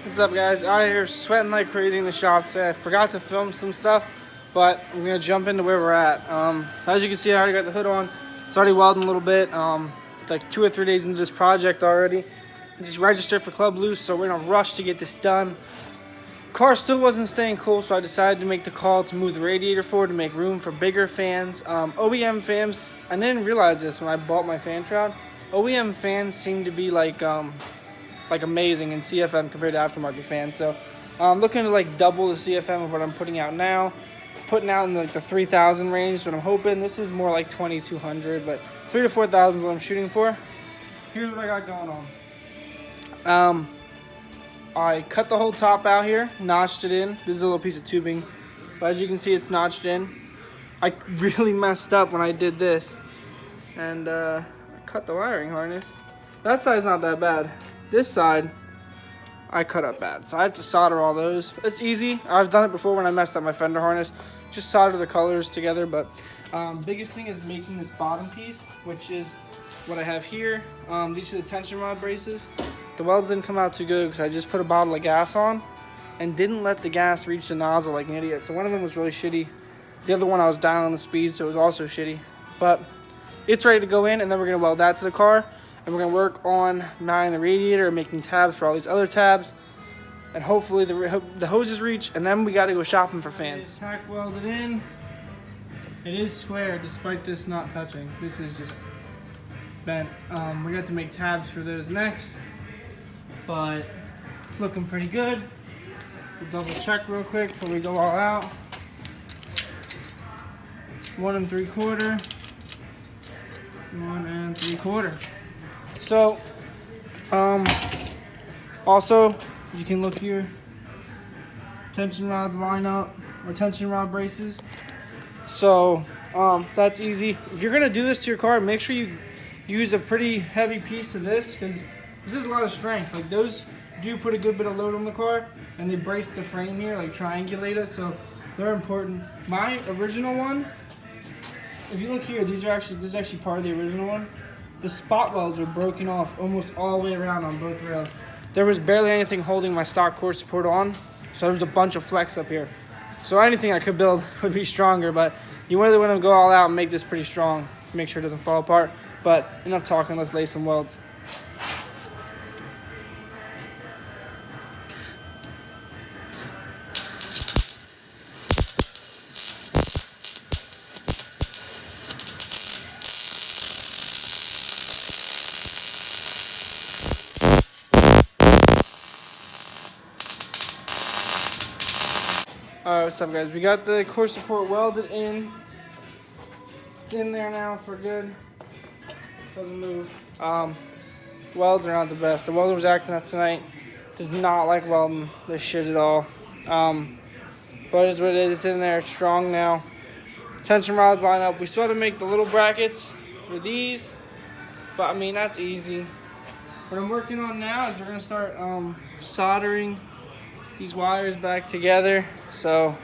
What's up, guys? Out here sweating like crazy in the shop today. I forgot to film some stuff, but I'm gonna jump into where we're at. As you can see, I already got the hood on. It's already welding a little bit. It's like 2 or 3 days into this project already. I just registered for Club Loose, so we're in a rush to get this done. Car still wasn't staying cool, so I decided to make the call to move the radiator forward to make room for bigger fans. OEM fans, I didn't realize this when I bought my fan shroud. OEM fans seem to be like amazing in CFM compared to aftermarket fans. So I'm looking to like double the CFM of what I'm putting out now. Putting out in like the 3,000 range, but I'm hoping this is more like 2,200, but 3,000 to 4,000 is what I'm shooting for. Here's what I got going on. I cut the whole top out here, notched it in. This is a little piece of tubing, but as you can see, it's notched in. I really messed up when I did this, and I cut the wiring harness. That side's not that bad. This side, I cut up bad, so I have to solder all those. It's easy. I've done it before when I messed up my fender harness. Just solder the colors together, but biggest thing is making this bottom piece, which is what I have here. These are the tension rod braces. The welds didn't come out too good because I just put a bottle of gas on and didn't let the gas reach the nozzle like an idiot. So one of them was really shitty. The other one I was dialing the speed, so it was also shitty. But it's ready to go in, and then we're gonna weld that to the car. And we're gonna work on mounting the radiator and making tabs for all these other tabs. And hopefully the hoses reach, and then we gotta go shopping for fans. Tack welded in. It is square despite this not touching. This is just bent. We got to make tabs for those next, but it's looking pretty good. We'll double check real quick before we go all out. 1 3/4. 1 3/4. So, also, you can look here, tension rods line up, or tension rod braces. So, that's easy. If you're gonna do this to your car, make sure you use a pretty heavy piece of this, because this is a lot of strength. Like, those do put a good bit of load on the car, and they brace the frame here, like triangulate it, so they're important. My original one, if you look here, this is actually part of the original one. The spot welds were broken off almost all the way around on both rails. There was barely anything holding my stock core support on, so there was a bunch of flex up here. So anything I could build would be stronger, but you really want to go all out and make this pretty strong, make sure it doesn't fall apart. But enough talking, let's lay some welds. Alright, what's up, guys? We got the core support welded in. It's in there now for good. Doesn't move. Welds are not the best. The welder was acting up tonight. Does not like welding this shit at all. But it's what it is. It's in there. It's strong now. Tension rods line up. We still have to make the little brackets for these, but I mean, that's easy. What I'm working on now is we're gonna start soldering these wires back together. So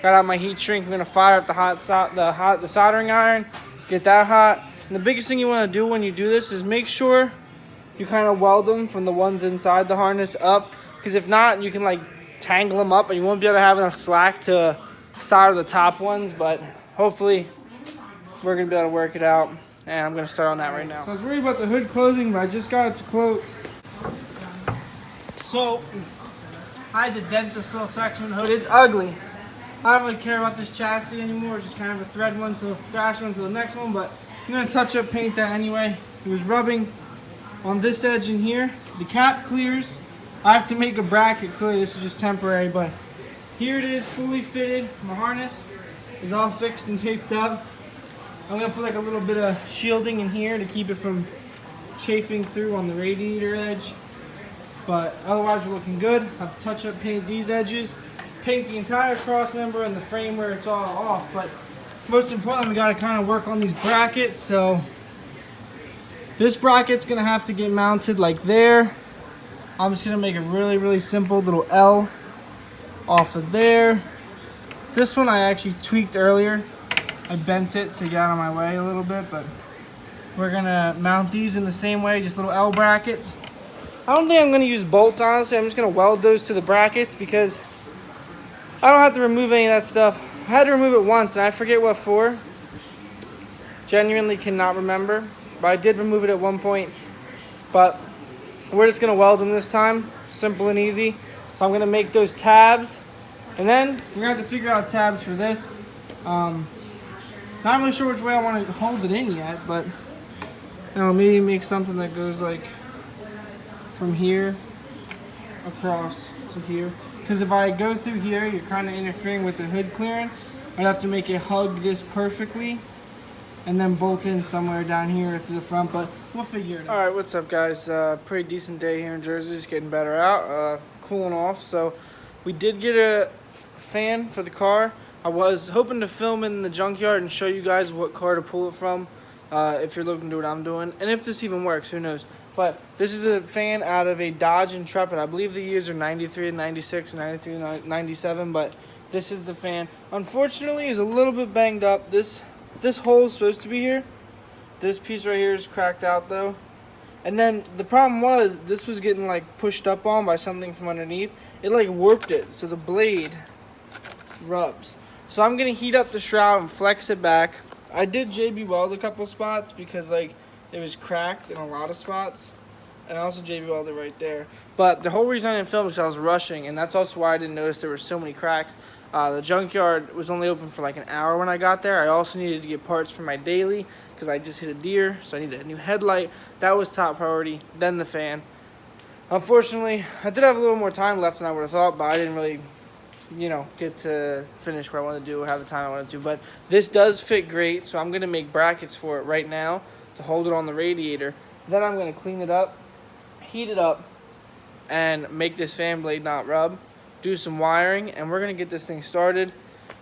got out my heat shrink. I'm gonna fire up the soldering iron, get that hot. And the biggest thing you want to do when you do this is make sure you kind of weld them from the ones inside the harness up, because if not, you can like tangle them up and you won't be able to have enough slack to solder the top ones. But hopefully we're gonna be able to work it out, and I'm gonna start on that right now. So I was worried about the hood closing, but I just got it to close. So I had to dent this little section of the hood. It's ugly. I don't really care about this chassis anymore. It's just kind of a thread one to thrash one to the next one, but I'm gonna touch up paint that anyway. It was rubbing on this edge in here. The cap clears. I have to make a bracket. Clearly this is just temporary, but here it is, fully fitted. My harness is all fixed and taped up. I'm gonna put like a little bit of shielding in here to keep it from chafing through on the radiator edge. But otherwise we're looking good. I have to touch up paint these edges, paint the entire cross member and the frame where it's all off. But most importantly, we gotta kind of work on these brackets. So this bracket's gonna have to get mounted like there. I'm just gonna make a really, really simple little L off of there. This one I actually tweaked earlier. I bent it to get out of my way a little bit, but we're gonna mount these in the same way, just little L brackets. I don't think I'm going to use bolts, honestly. I'm just going to weld those to the brackets because I don't have to remove any of that stuff. I had to remove it once, and I forget what for. Genuinely cannot remember. But I did remove it at one point. But we're just going to weld them this time. Simple and easy. So I'm going to make those tabs. And then we're going to have to figure out tabs for this. Not really sure which way I want to hold it in yet, but maybe make something that goes like from here across to here. Because if I go through here, you're kind of interfering with the hood clearance. I'd have to make it hug this perfectly and then bolt in somewhere down here to the front, but we'll figure it out. Alright, what's up guys? Pretty decent day here in Jersey. It's getting better out, cooling off. So we did get a fan for the car. I was hoping to film in the junkyard and show you guys what car to pull it from, if you're looking to do what I'm doing, and if this even works, who knows. But this is a fan out of a Dodge Intrepid. I believe the years are 93 and 96, 93 and 97, but this is the fan. Unfortunately, it's a little bit banged up. This hole is supposed to be here. This piece right here is cracked out though. And then the problem was, this was getting like pushed up on by something from underneath. It like warped it, so the blade rubs. So I'm gonna heat up the shroud and flex it back. I did JB weld a couple spots because like it was cracked in a lot of spots, and I also JB welded right there. But the whole reason I didn't film is I was rushing, and that's also why I didn't notice there were so many cracks. The junkyard was only open for like an hour when I got there. I also needed to get parts for my daily because I just hit a deer, so I needed a new headlight. That was top priority, then the fan. Unfortunately, I did have a little more time left than I would have thought, but I didn't really, get to finish what I wanted to do or have the time I wanted to. But this does fit great, so I'm going to make brackets for it right now to hold it on the radiator. Then I'm going to clean it up, heat it up, and make this fan blade not rub. Do some wiring, and we're going to get this thing started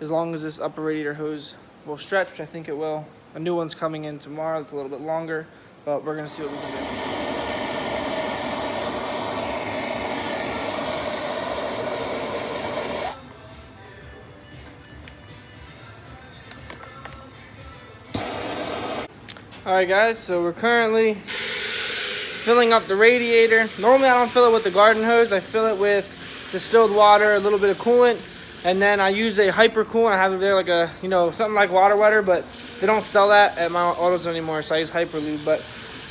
as long as this upper radiator hose will stretch, which I think it will. A new one's coming in tomorrow. It's a little bit longer, but we're going to see what we can do. Alright guys, so we're currently filling up the radiator. Normally I don't fill it with the garden hose. I fill it with distilled water, a little bit of coolant, and then I use a hyper coolant. I have it there like a, something like water wetter, but they don't sell that at my autos anymore, so I use hyper lube. But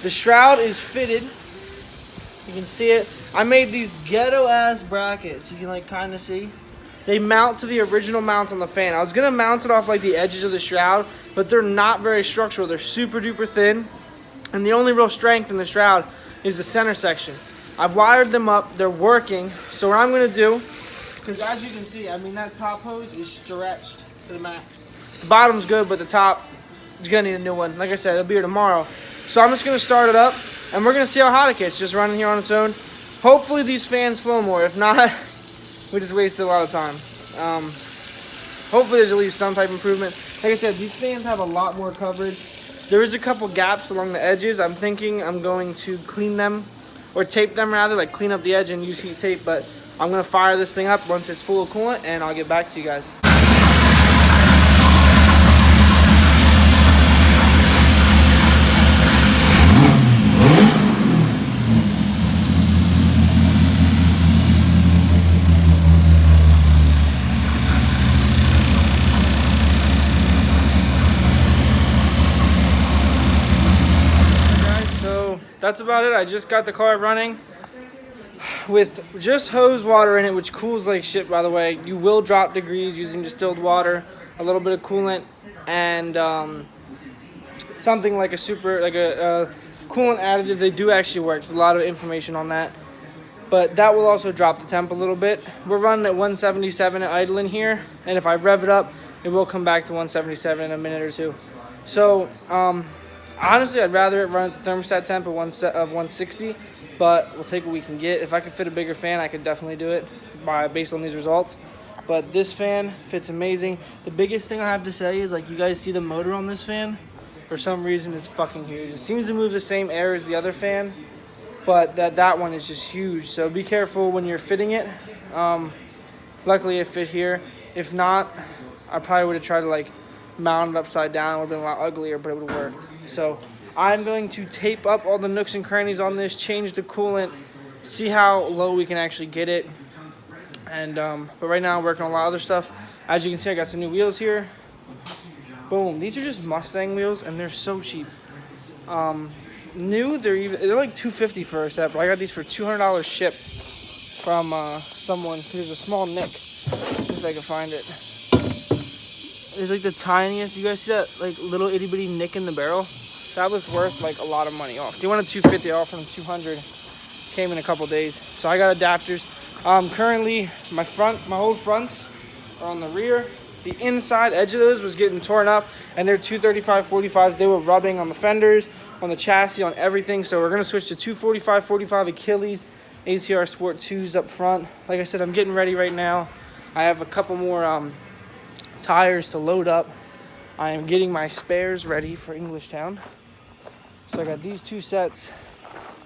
the shroud is fitted. You can see it. I made these ghetto ass brackets. You can like kind of see. They mount to the original mount on the fan. I was gonna mount it off like the edges of the shroud, but they're not very structural. They're super duper thin, and the only real strength in the shroud is the center section. I've wired them up. They're working. So what I'm going to do, because as you can see, that top hose is stretched to the max. The bottom's good, but the top is going to need a new one. Like I said, it'll be here tomorrow. So I'm just going to start it up, and we're going to see how hot it gets, just running here on its own. Hopefully these fans flow more. If not, we just wasted a lot of time. Hopefully there's at least some type of improvement. Like I said, these fans have a lot more coverage. There is a couple gaps along the edges. I'm thinking I'm going to clean them, or tape them rather, like clean up the edge and use heat tape. But I'm gonna fire this thing up once it's full of coolant, and I'll get back to you guys. That's about it. I just got the car running with just hose water in it, which cools like shit, by the way. You will drop degrees using distilled water, a little bit of coolant, and something like a coolant additive. They do actually work. There's a lot of information on that, but that will also drop the temp a little bit. We're running at 177 at idling here, and if I rev it up, it will come back to 177 in a minute or two. So honestly, I'd rather it run at the thermostat temp of 160, but we'll take what we can get. If I could fit a bigger fan, I could definitely do it based on these results. But this fan fits amazing. The biggest thing I have to say is, like, you guys see the motor on this fan? For some reason, it's fucking huge. It seems to move the same air as the other fan, but that one is just huge. So be careful when you're fitting it. Luckily, it fit here. If not, I probably would have tried to, like, mount it upside down. It would have been a lot uglier, but it would have worked. So I'm going to tape up all the nooks and crannies on this, change the coolant, see how low we can actually get it. And but right now I'm working on a lot of other stuff. As you can see, I got some new wheels here. Boom. These are just Mustang wheels, and they're so cheap. New, they're like $250 for a set, but I got these for $200 shipped from someone. There's a small nick, if I can find it. It's like the tiniest. You guys see that like little itty bitty nick in the barrel? That was worth like a lot of money off. They wanted $250, I offered them $200. Came in a couple days. So I got adapters. Currently my whole fronts are on the rear. The inside edge of those was getting torn up, and they're 235/45s. They were rubbing on the fenders, on the chassis, on everything. So we're gonna switch to 245/45 Achilles ATR Sport 2s up front. Like I said, I'm getting ready right now. I have a couple more tires to load up. I am getting my spares ready for Englishtown. So I got these 2 sets.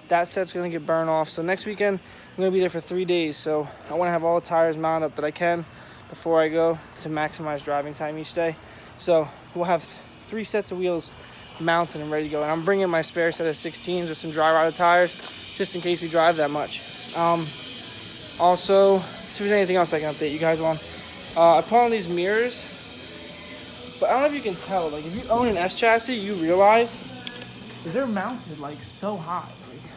That set's gonna get burned off. So next weekend, I'm gonna be there for 3 days. So I wanna have all the tires mounted up that I can before I go to maximize driving time each day. So we'll have 3 sets of wheels mounted and ready to go. And I'm bringing my spare set of 16s with some dry rotted tires, just in case we drive that much. Also, see if there's anything else I can update you guys on. I put on these mirrors, but I don't know if you can tell. Like if you own an S chassis, you realize they're mounted like so high. Like,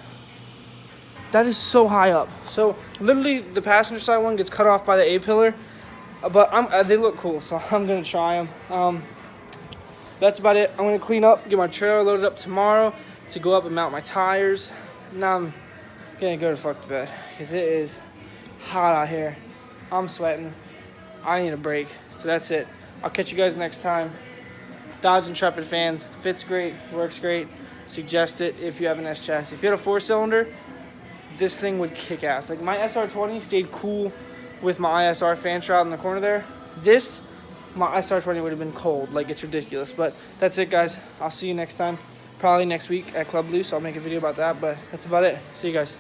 that is so high up. So literally the passenger side one gets cut off by the A-pillar, but they look cool, so I'm gonna try them. That's about it. I'm gonna clean up, get my trailer loaded up tomorrow to go up and mount my tires. Now I'm gonna go to fuck to bed because it is hot out here. I'm sweating. I need a break. So that's it. I'll catch you guys next time. Dodge Intrepid fans, fits great, works great. Suggest it if you have an S chassis. If you had a 4-cylinder, this thing would kick ass. Like my SR20 stayed cool with my ISR fan shroud in the corner there. My SR20 would have been cold. Like, it's ridiculous. But that's it, guys. I'll see you next time. Probably next week at Club Loose. I'll make a video about that, but that's about it. See you guys.